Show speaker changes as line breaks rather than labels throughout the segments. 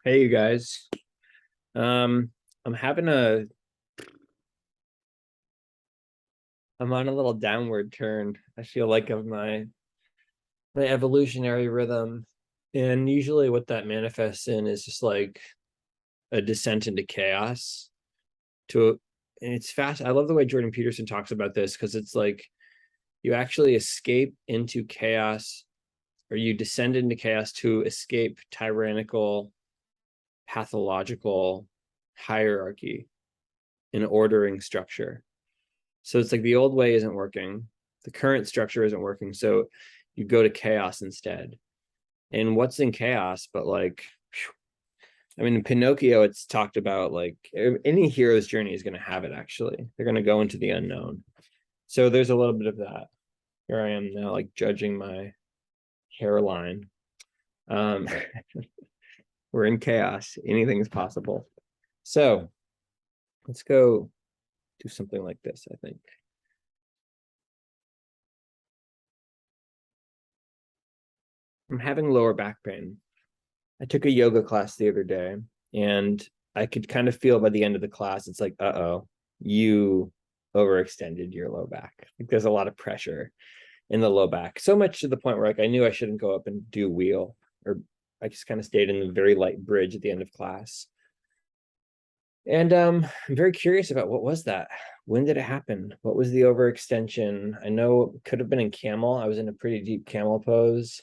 Hey, you guys. I'm having a I'm on a little downward turn. I feel like of my evolutionary rhythm. And usually what that manifests in is just like a descent into chaos to and it's fast. I love the way Jordan Peterson talks about this because it's like you actually escape into chaos or you descend into chaos to escape tyrannical pathological hierarchy and ordering structure. So it's like the old way isn't working. The current structure isn't working. So you go to chaos instead. And what's in chaos? But like, I mean, in Pinocchio, it's talked about like any hero's journey is going to have it actually. They're going to go into the unknown. So there's a little bit of that. Here I am now, like judging my hairline. Um, we're in chaos. Anything's possible. So let's go do something like this, I think. I'm having lower back pain. I took a yoga class the other day and I could kind of feel by the end of the class, it's like, uh-oh, you overextended your low back. Like there's a lot of pressure in the low back. So much to the point where like I knew I shouldn't go up and do wheel, or I just kind of stayed in the very light bridge at the end of class. And I'm very curious about what was that? When did it happen? What was the overextension? I know it could have been in camel. I was in a pretty deep camel pose.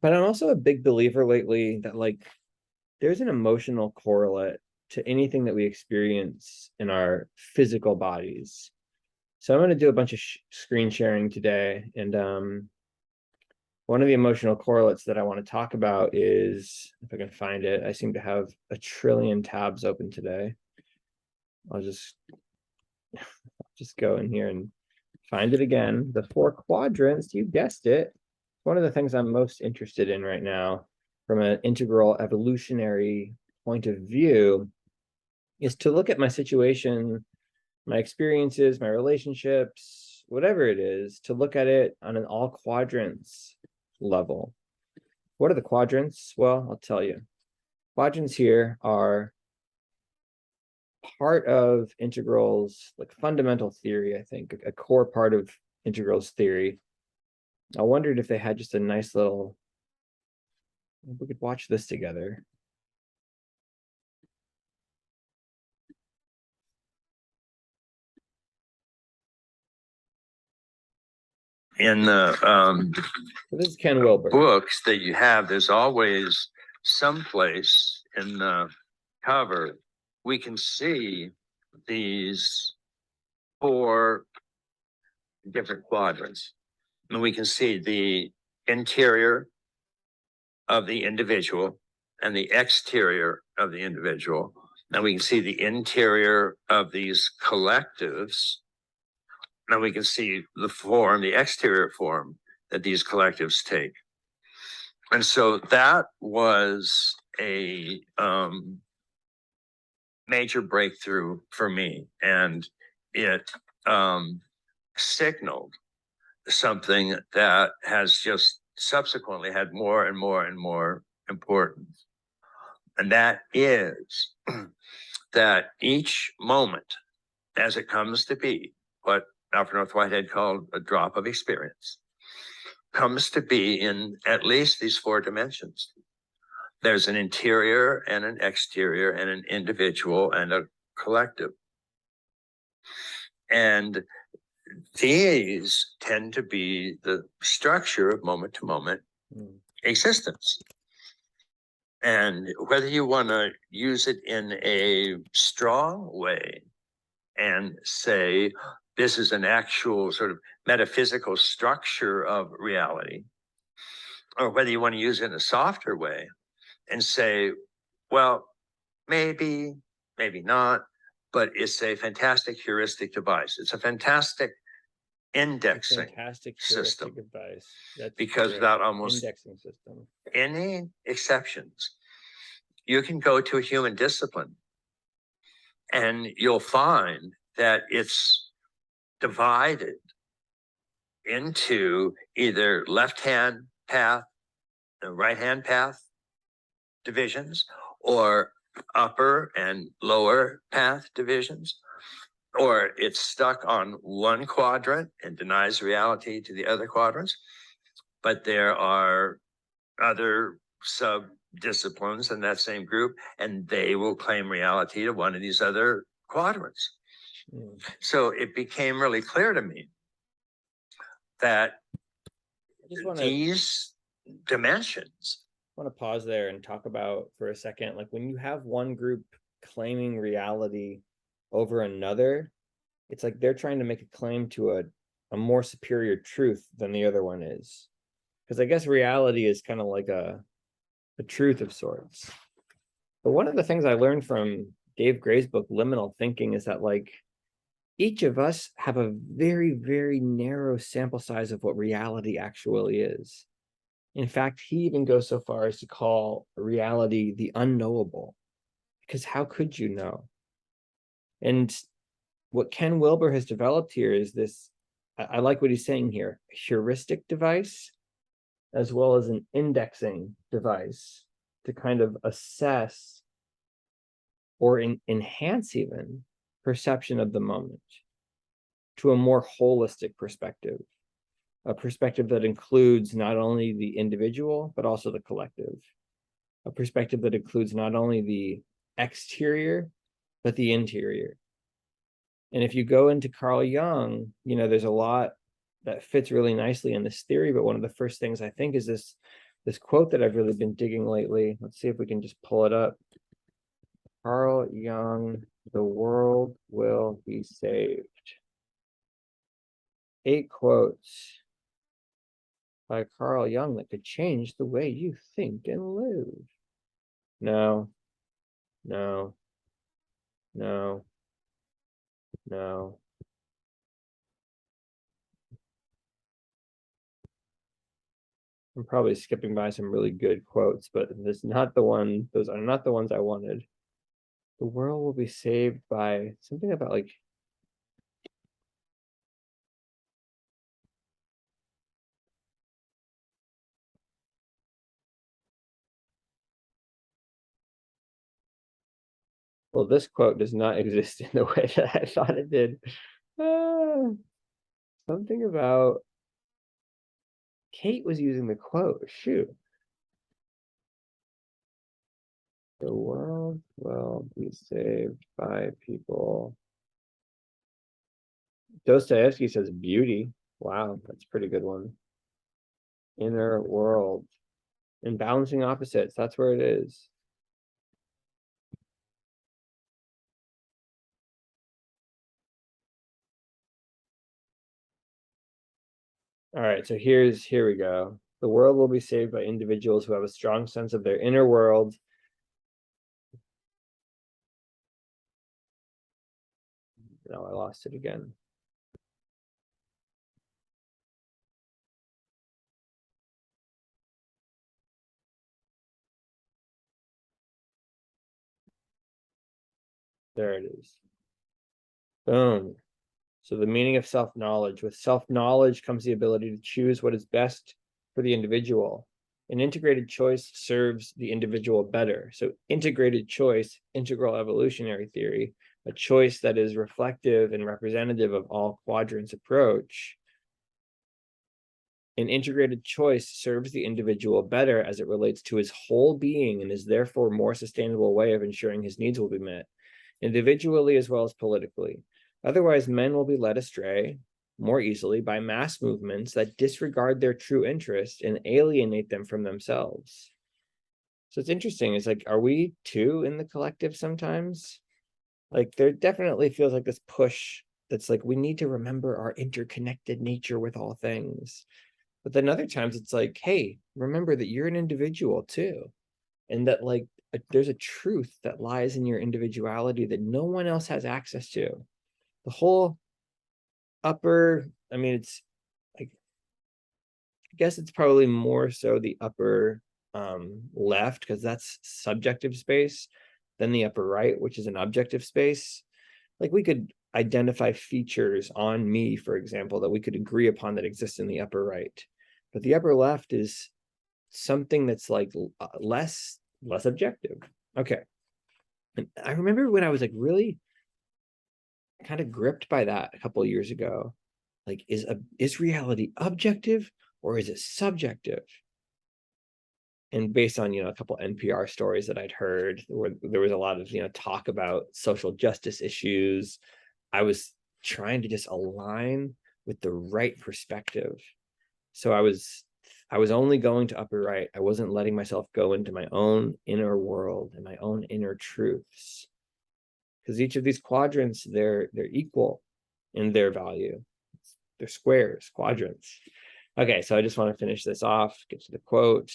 But I'm also a big believer lately that like there's an emotional correlate to anything that we experience in our physical bodies. So I'm going to do a bunch of screen sharing today. And one of the emotional correlates that I want to talk about is, if I can find it, I seem to have a trillion tabs open today. I'll just go in here and find it again. The four quadrants, you guessed it. One of the things I'm most interested in right now from an integral evolutionary point of view is to look at my situation, my experiences, my relationships, whatever it is, to look at it on an all quadrants level. What are the quadrants? Well, I'll tell you. Quadrants here are part of integrals, like fundamental theory, I think, a core part of integrals theory. I wondered if they had just a nice little, we could watch this together.
In the
So this is Ken Wilber.
books that you have, there's always someplace in the cover we can see these four different quadrants. And we can see the interior of the individual and the exterior of the individual. And we can see the interior of these collectives. And we can see the form, the exterior form that these collectives take. And so that was a major breakthrough for me. And it signaled something that has just subsequently had more and more and more importance. And that is that each moment, as it comes to be, what Alfred North Whitehead called a drop of experience, comes to be in at least these four dimensions. There's an interior and an exterior and an individual and a collective. And these tend to be the structure of moment to moment existence. And whether you want to use it in a strong way and say, this is an actual sort of metaphysical structure of reality, or whether you want to use it in a softer way and say, well, maybe, maybe not, but it's a fantastic heuristic device. It's a fantastic indexing system
device. That's
because
great.
without almost
indexing system,
any exceptions, you can go to a human discipline and you'll find that it's divided into either left-hand path, the right-hand path, divisions, or upper and lower path divisions, or it's stuck on one quadrant and denies reality to the other quadrants. But there are other sub disciplines in that same group, and they will claim reality to one of these other quadrants. So it became really clear to me that these dimensions.
I want to pause there and talk about for a second, like when you have one group claiming reality over another, it's like they're trying to make a claim to a more superior truth than the other one is. Because I guess reality is kind of like a truth of sorts. But one of the things I learned from Dave Gray's book, Liminal Thinking, is that like each of us have a very, very narrow sample size of what reality actually is. In fact, he even goes so far as to call reality the unknowable, because how could you know? And what Ken Wilber has developed here is this, I like what he's saying here, heuristic device, as well as an indexing device to kind of assess or enhance even perception of the moment to a more holistic perspective, a perspective that includes not only the individual, but also the collective, a perspective that includes not only the exterior, but the interior. And if you go into Carl Jung, you know, there's a lot that fits really nicely in this theory, but one of the first things I think is this quote that I've really been digging lately. Let's see if we can just pull it up. Carl Jung, the world will be saved. 8 quotes by Carl Jung that could change the way you think and live. No, no, no, no. I'm probably skipping by some really good quotes, but this is not the one. Those are not the ones I wanted. The world will be saved by something about like. Well, this quote does not exist in the way that I thought it did. Something about Kate was using the quote. Shoot. The world will be saved by people. Dostoevsky says beauty. Wow, that's a pretty good one. Inner world. And balancing opposites. That's where it is. All right, so here we go. The world will be saved by individuals who have a strong sense of their inner world. No, I lost it again. There it is. Boom. So the meaning of self-knowledge. With self-knowledge comes the ability to choose what is best for the individual. An integrated choice serves the individual better. So integrated choice, integral evolutionary theory, a choice that is reflective and representative of all quadrants approach. An integrated choice serves the individual better as it relates to his whole being and is therefore a more sustainable way of ensuring his needs will be met, individually as well as politically. Otherwise, men will be led astray more easily by mass movements that disregard their true interest and alienate them from themselves. So it's interesting. It's like, are we too in the collective sometimes? Like, there definitely feels like this push that's like, we need to remember our interconnected nature with all things. But then other times it's like, hey, remember that you're an individual too. And that like, there's a truth that lies in your individuality that no one else has access to. The whole upper, I mean, it's like, I guess it's probably more so the upper left, because that's subjective space, than the upper right, which is an objective space. Like we could identify features on me, for example, that we could agree upon that exist in the upper right. But the upper left is something that's like less less objective. Okay. And I remember when I was like really kind of gripped by that a couple of years ago. Like, is reality objective or is it subjective? And based on a couple NPR stories that I'd heard, where there was a lot of talk about social justice issues, I was trying to just align with the right perspective. So I was only going to upper right. I wasn't letting myself go into my own inner world and my own inner truths, because each of these quadrants, they're equal in their value. They're squares, quadrants. Okay, so I just want to finish this off, get to the quote.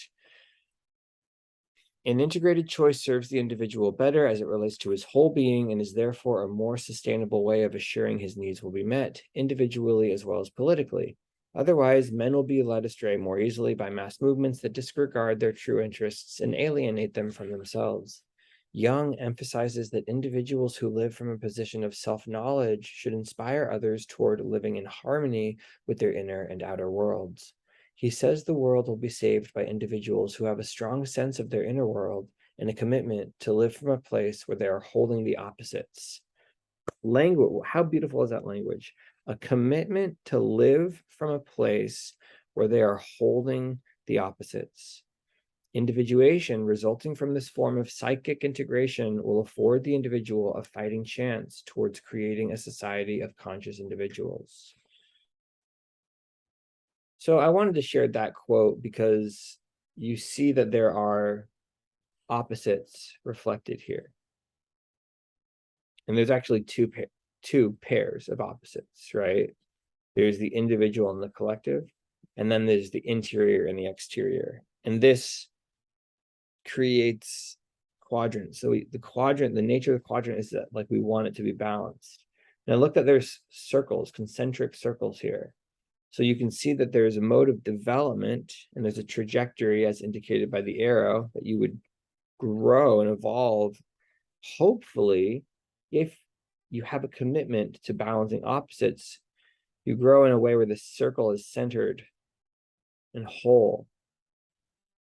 An integrated choice serves the individual better as it relates to his whole being and is therefore a more sustainable way of assuring his needs will be met, individually as well as politically. Otherwise, men will be led astray more easily by mass movements that disregard their true interests and alienate them from themselves. Young emphasizes that individuals who live from a position of self-knowledge should inspire others toward living in harmony with their inner and outer worlds. He says the world will be saved by individuals who have a strong sense of their inner world and a commitment to live from a place where they are holding the opposites. Language, how beautiful is that language? A commitment to live from a place where they are holding the opposites. Individuation resulting from this form of psychic integration will afford the individual a fighting chance towards creating a society of conscious individuals. So I wanted to share that quote because you see that there are opposites reflected here. And there's actually two pairs of opposites, right? There's the individual and the collective, and then there's the interior and the exterior. And this creates quadrants. So the nature of the quadrant is that like we want it to be balanced. Now look that there's circles, concentric circles here. So you can see that there's a mode of development and there's a trajectory as indicated by the arrow that you would grow and evolve, hopefully, if you have a commitment to balancing opposites. You grow in a way where the circle is centered and whole.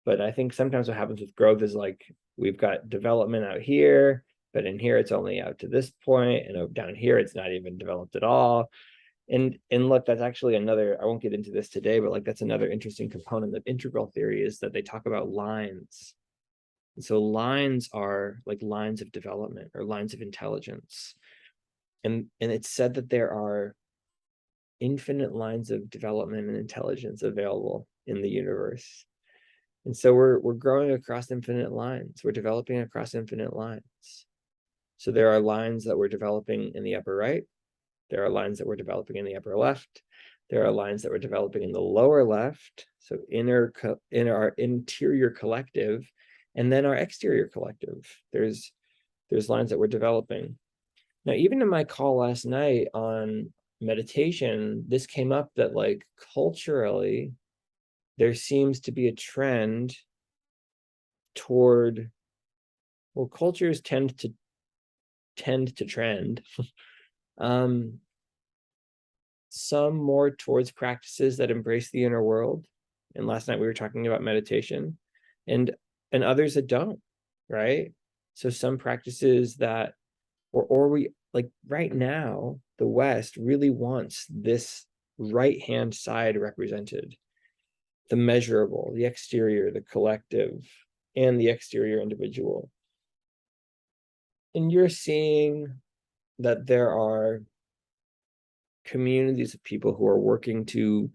But I think sometimes what happens with growth is like we've got development out here, but in here it's only out to this point, and down here it's not even developed at all. And look, that's actually another, I won't get into this today, but like that's another interesting component of integral theory, is that they talk about lines. And so lines are like lines of development or lines of intelligence. And it's said that there are infinite lines of development and intelligence available in the universe. And so we're growing across infinite lines. We're developing across infinite lines. So there are lines that we're developing in the upper right. There are lines that we're developing in the upper left. There are lines that we're developing in the lower left. So in our interior collective, and then our exterior collective. There's lines that we're developing. Now, even in my call last night on meditation, this came up that like culturally, there seems to be a trend toward, well, cultures tend to trend some more towards practices that embrace the inner world. And last night we were talking about meditation, and others that don't, right? So some practices that, or we like right now, the West really wants this right hand side represented, the measurable, the exterior, the collective, and the exterior individual. And you're seeing that there are communities of people who are working to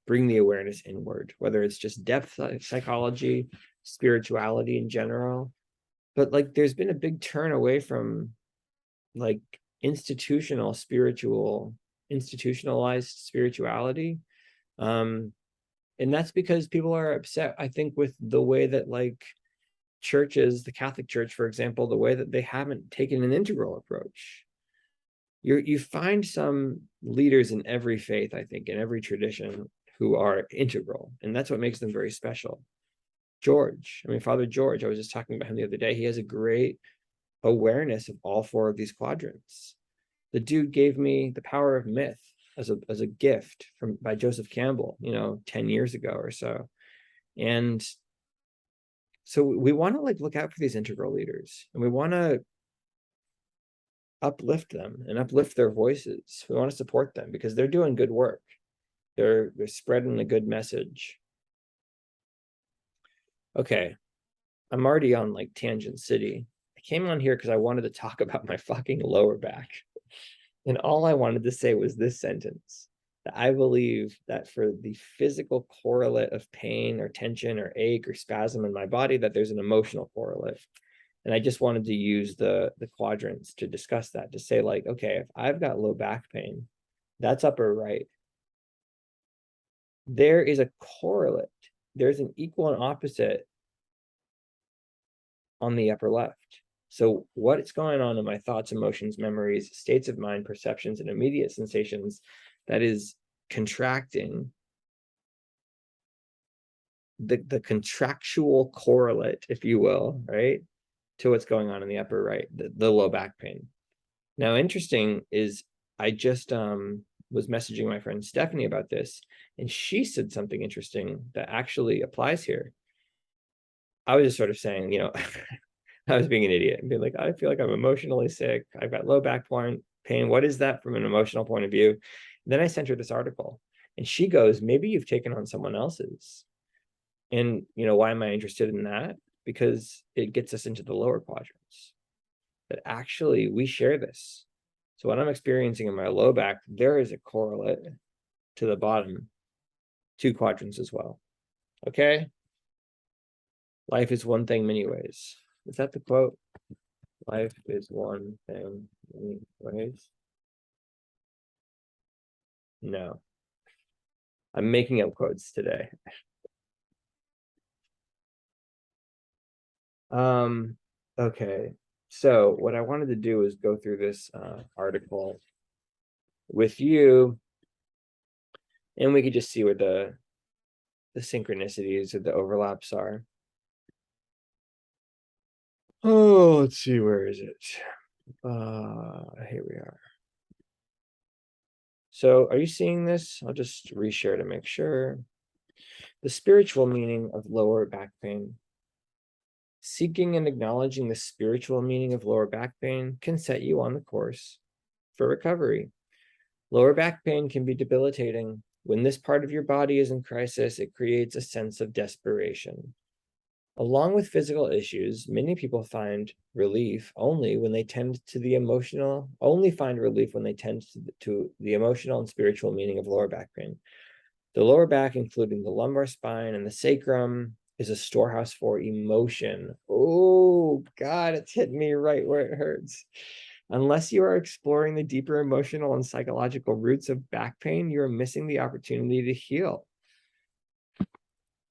bring the awareness inward, whether it's just depth psychology, spirituality in general. But like there's been a big turn away from like institutionalized spirituality. And that's because people are upset, I think, with the way that like churches, the Catholic Church, for example, the way that they haven't taken an integral approach. You find some leaders in every faith, I think, in every tradition, who are integral, and that's what makes them very special. Father George, I was just talking about him the other day. He has a great awareness of all four of these quadrants. The dude gave me The Power of Myth as a gift by Joseph Campbell, 10 years ago or so. And So we want to like look out for these integral leaders, and we want to uplift them and uplift their voices. We want to support them because they're doing good work. They're spreading a good message. Okay, I'm already on like Tangent City. I came on here because I wanted to talk about my fucking lower back. And all I wanted to say was this sentence, that I believe that for the physical correlate of pain or tension or ache or spasm in my body, that there's an emotional correlate. And I just wanted to use the quadrants to discuss that, to say like, okay, if I've got low back pain, that's upper right. There is a correlate. There's an equal and opposite on the upper left. So what's going on in my thoughts, emotions, memories, states of mind, perceptions, and immediate sensations that is contracting the contractual correlate, if you will, right, to what's going on in the upper right, the low back pain. Now, interesting is I just was messaging my friend Stephanie about this, and she said something interesting that actually applies here. I was just sort of saying, I was being an idiot and being like, I feel like I'm emotionally sick. I've got low back pain. What is that from an emotional point of view? And then I sent her this article, and she goes, maybe you've taken on someone else's. And why am I interested in that? Because it gets us into the lower quadrants. That actually we share this. So what I'm experiencing in my low back, there is a correlate to the bottom two quadrants as well. Okay. Life is one thing many ways. Is that the quote? Life is one thing many ways. No. I'm making up quotes today. Okay. So what I wanted to do is go through this article with you, and we could just see where the synchronicities or the overlaps are. Oh, let's see, where is it? Here we are. So are you seeing this? I'll just reshare to make sure. The spiritual meaning of lower back pain. Seeking and acknowledging the spiritual meaning of lower back pain can set you on the course for recovery. Lower back pain can be debilitating. When this part of your body is in crisis, it creates a sense of desperation. Along with physical issues, many people find relief only when they tend to the emotional, to the emotional and spiritual meaning of lower back pain. The lower back, including the lumbar spine and the sacrum, is a storehouse for emotion. Oh, God, it's hitting me right where it hurts. Unless you are exploring the deeper emotional and psychological roots of back pain, you're missing the opportunity to heal.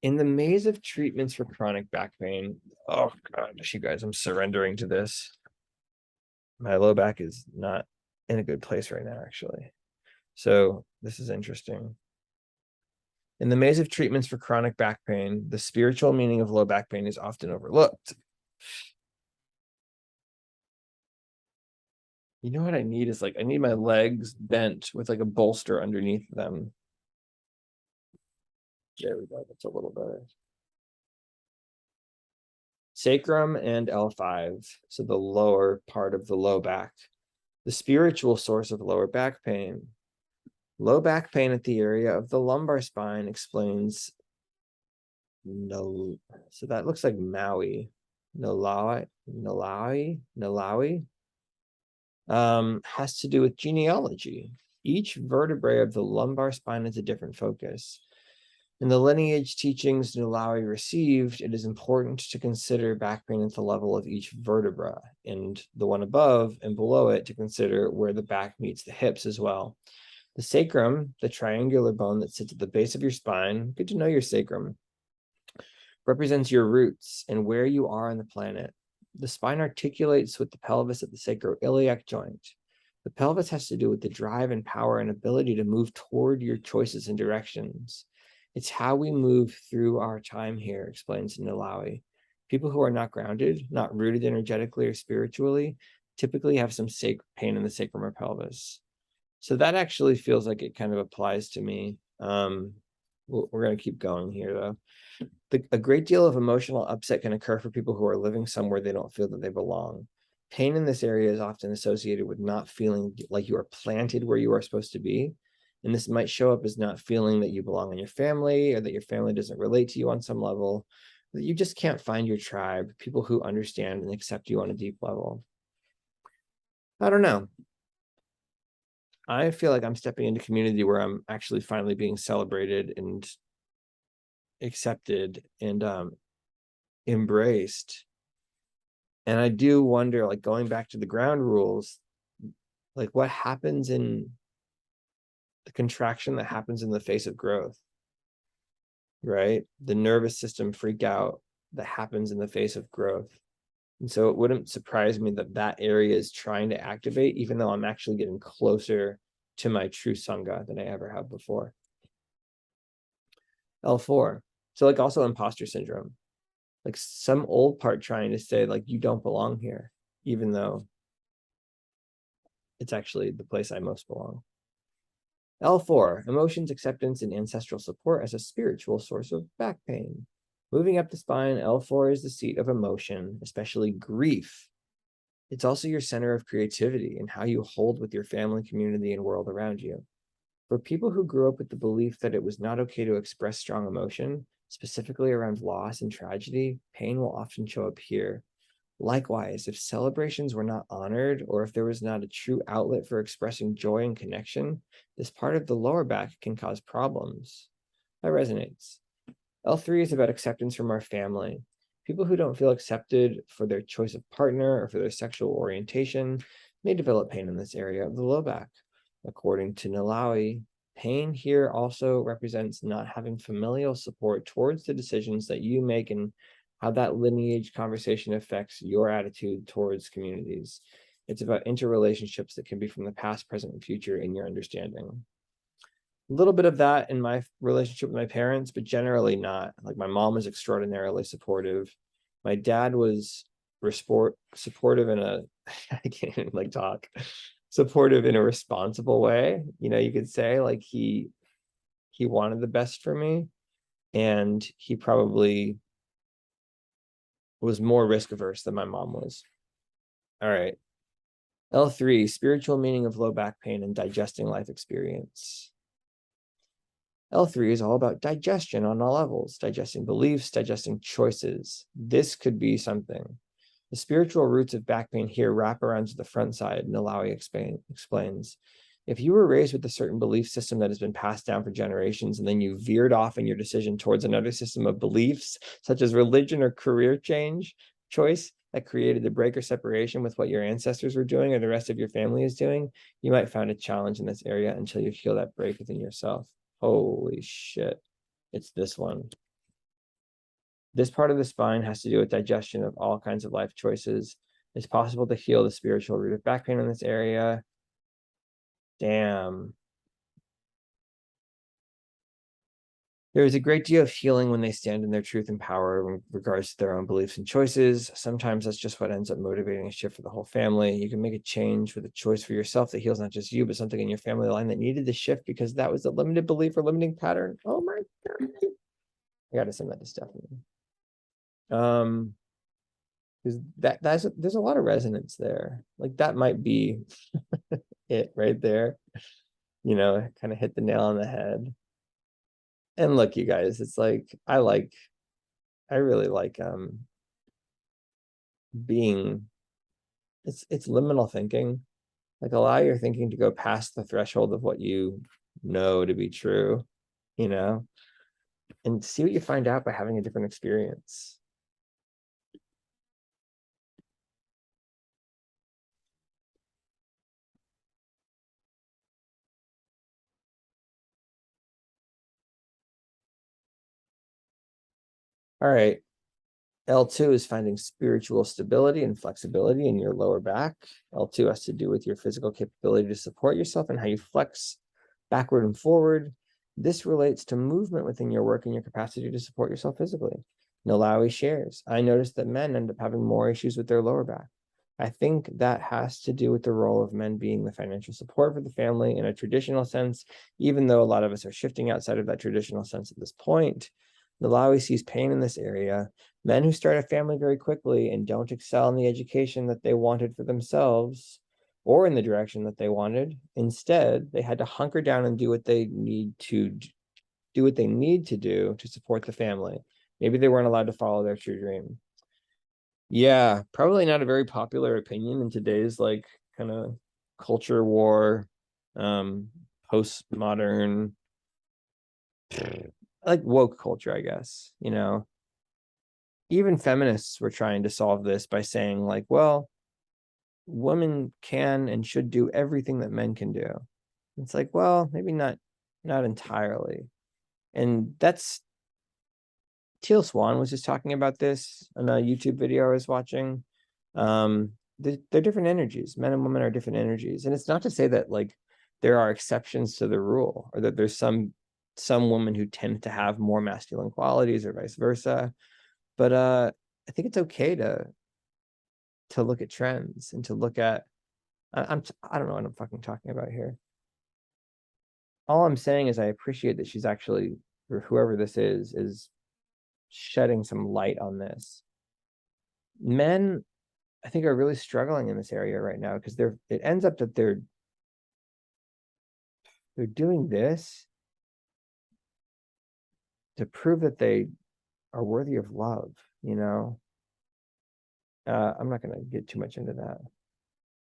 In the maze of treatments for chronic back pain, oh gosh, you guys, I'm surrendering to this. My low back is not in a good place right now, actually. So this is interesting. In the maze of treatments for chronic back pain, the spiritual meaning of low back pain is often overlooked. You know what I need is I need my legs bent with like a bolster underneath them. There we go. That's a little better. Sacrum and L5, so the lower part of the low back. The spiritual source of lower back pain. Low back pain at the area of the lumbar spine explains no. So that looks like Maui. Nalawi. Has to do with genealogy. Each vertebrae of the lumbar spine has a different focus. In the lineage teachings Nulawi received, it is important to consider back pain at the level of each vertebra, and the one above and below it to consider where the back meets the hips as well. The sacrum, the triangular bone that sits at the base of your spine, good to know your sacrum, represents your roots and where you are on the planet. The spine articulates with the pelvis at the sacroiliac joint. The pelvis has to do with the drive and power and ability to move toward your choices and directions. It's how we move through our time here, explains Nilawi. People who are not grounded, not rooted energetically or spiritually, typically have some pain in the sacrum or pelvis. So that actually feels like it kind of applies to me. we're going to keep going here, though. A great deal of emotional upset can occur for people who are living somewhere they don't feel that they belong. Pain in this area is often associated with not feeling like you are planted where you are supposed to be. And this might show up as not feeling that you belong in your family, or that your family doesn't relate to you on some level, that you just can't find your tribe, people who understand and accept you on a deep level. I don't know. I feel like I'm stepping into community where I'm actually finally being celebrated and accepted and embraced. And I do wonder, like, going back to the ground rules, like what happens in the contraction that happens in the face of growth, right? The nervous system freak out that happens in the face of growth. And so it wouldn't surprise me that that area is trying to activate, even though I'm actually getting closer to my true Sangha than I ever have before. L4. So like also imposter syndrome, like some old part trying to say like, you don't belong here, even though it's actually the place I most belong. L4, emotions, acceptance, and ancestral support as a spiritual source of back pain. Moving up the spine, L4 is the seat of emotion, especially grief. It's also your center of creativity and how you hold with your family, community, and world around you. For people who grew up with the belief that it was not okay to express strong emotion, specifically around loss and tragedy, pain will often show up here. Likewise, if celebrations were not honored, or if there was not a true outlet for expressing joy and connection, this part of the lower back can cause problems. That resonates. L3 is about acceptance from our family. People who don't feel accepted for their choice of partner or for their sexual orientation may develop pain in this area of the low back. According to Nilawi, pain here also represents not having familial support towards the decisions that you make and how that lineage conversation affects your attitude towards communities. It's about interrelationships that can be from the past, present, and future in your understanding. A little bit of that in my relationship with my parents, but generally not. Like my mom was extraordinarily supportive. My dad was supportive in a, I can't even like talk, supportive in a responsible way. You know, you could say like he wanted the best for me, and he probably was more risk averse than my mom was. All right. L3, spiritual meaning of low back pain and digesting life experience. L3 is all about digestion on all levels, digesting beliefs, digesting choices. This could be something. The spiritual roots of back pain here wrap around to the front side, Nilawi explains. If you were raised with a certain belief system that has been passed down for generations, and then you veered off in your decision towards another system of beliefs, such as religion or career choice, that created the break or separation with what your ancestors were doing or the rest of your family is doing, you might find a challenge in this area until you feel that break within yourself. Holy shit. It's this one. This part of the spine has to do with digestion of all kinds of life choices. It's possible to heal the spiritual root of back pain in this area. Damn. There is a great deal of healing when they stand in their truth and power in regards to their own beliefs and choices. Sometimes that's just what ends up motivating a shift for the whole family. You can make a change with a choice for yourself that heals not just you, but something in your family line that needed the shift because that was the limited belief or limiting pattern. Oh my God. I gotta send that to Stephanie. Because there's a lot of resonance there. Like that might be it right there. You know, kind of hit the nail on the head. And look, you guys, it's like I really like being it's liminal thinking. Like allow your thinking to go past the threshold of what you know to be true, you know, and see what you find out by having a different experience. All right. L2 is finding spiritual stability and flexibility in your lower back. L2 has to do with your physical capability to support yourself and how you flex backward and forward. This relates to movement within your work and your capacity to support yourself physically. Nalawi shares, I noticed that men end up having more issues with their lower back. I think that has to do with the role of men being the financial support for the family in a traditional sense, even though a lot of us are shifting outside of that traditional sense at this point. Nalawi sees pain in this area. Men who start a family very quickly and don't excel in the education that they wanted for themselves or in the direction that they wanted. Instead, they had to hunker down and do what they need to do to support the family. Maybe they weren't allowed to follow their true dream. Yeah, probably not a very popular opinion in today's like kind of culture war, um, postmodern, like woke culture, I guess. Even feminists were trying to solve this by saying like, well, women can and should do everything that men can do. It's like, well, maybe not entirely. And that's Teal Swan was just talking about this in a YouTube video I was watching. They're different energies. Men and women are different energies, and it's not to say that like there are exceptions to the rule, or that there's some women who tend to have more masculine qualities, or vice versa. But I think it's okay to look at trends and to look at. I don't know what I'm fucking talking about here. All I'm saying is I appreciate that she's actually, or whoever this is shedding some light on this. Men, I think, are really struggling in this area right now because it ends up that they're doing this to prove that they are worthy of love, you know. I'm not going to get too much into that.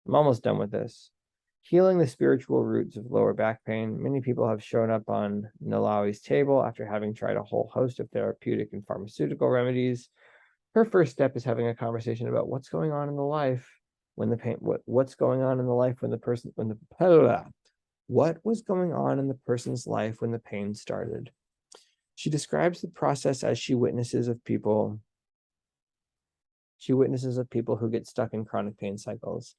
I'm almost done with this. Healing the spiritual roots of lower back pain. Many people have shown up on Nalawi's table after having tried a whole host of therapeutic and pharmaceutical remedies. Her first step is having a conversation about what's going on in the life when the pain, what's going on in the life when the person, when the, what was going on in the person's life when the pain started. She describes the process as she witnesses of people who get stuck in chronic pain cycles.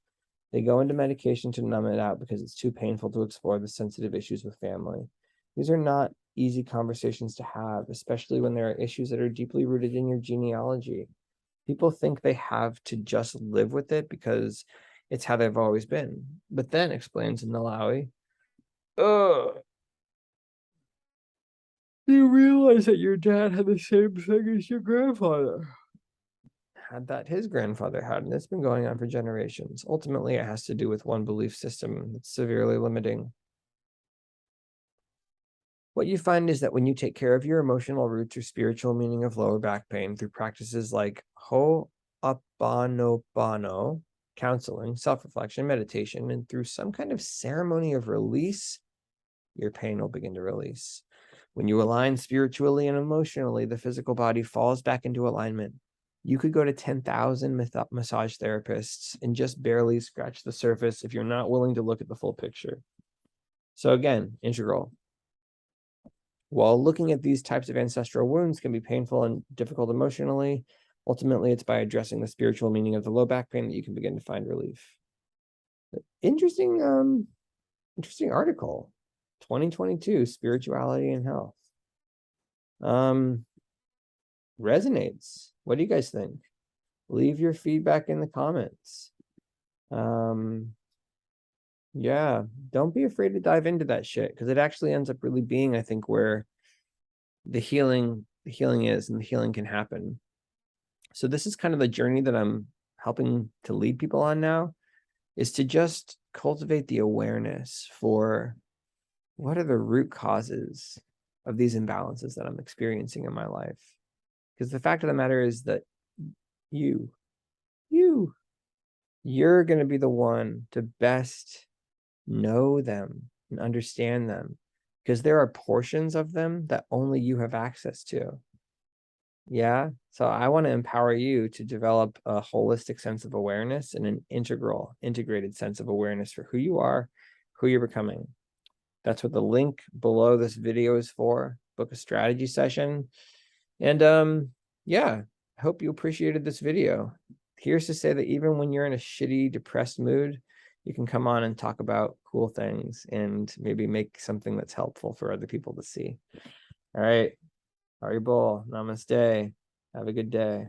They go into medication to numb it out because it's too painful to explore the sensitive issues with family. These are not easy conversations to have, especially when there are issues that are deeply rooted in your genealogy. People think they have to just live with it because it's how they've always been. But then, explains Nalawi, oh, you realize that your dad had the same thing as your grandfather had, that his grandfather had, and it's been going on for generations. Ultimately, it has to do with one belief system that's severely limiting. What you find is that when you take care of your emotional roots or spiritual meaning of lower back pain through practices like Ho'oponopono, counseling, self-reflection, meditation, and through some kind of ceremony of release, your pain will begin to release. When you align spiritually and emotionally, the physical body falls back into alignment. You could go to 10,000 massage therapists and just barely scratch the surface if you're not willing to look at the full picture. So again, integral. While looking at these types of ancestral wounds can be painful and difficult emotionally, ultimately it's by addressing the spiritual meaning of the low back pain that you can begin to find relief. Interesting article. 2022, spirituality and health. Resonates. What do you guys think? Leave your feedback in the comments. Yeah, don't be afraid to dive into that shit, because it actually ends up really being, I think, where the healing is, and the healing can happen. So this is kind of the journey that I'm helping to lead people on now, is to just cultivate the awareness for what are the root causes of these imbalances that I'm experiencing in my life. Because the fact of the matter is that you're going to be the one to best know them and understand them, because there are portions of them that only you have access to. Yeah. So I want to empower you to develop a holistic sense of awareness and an integrated sense of awareness for who you are, who you're becoming. That's what the link below this video is for. Book a strategy session. And yeah, I hope you appreciated this video. Here's to say that even when you're in a shitty, depressed mood, you can come on and talk about cool things and maybe make something that's helpful for other people to see. All right. Haribol. Namaste. Have a good day.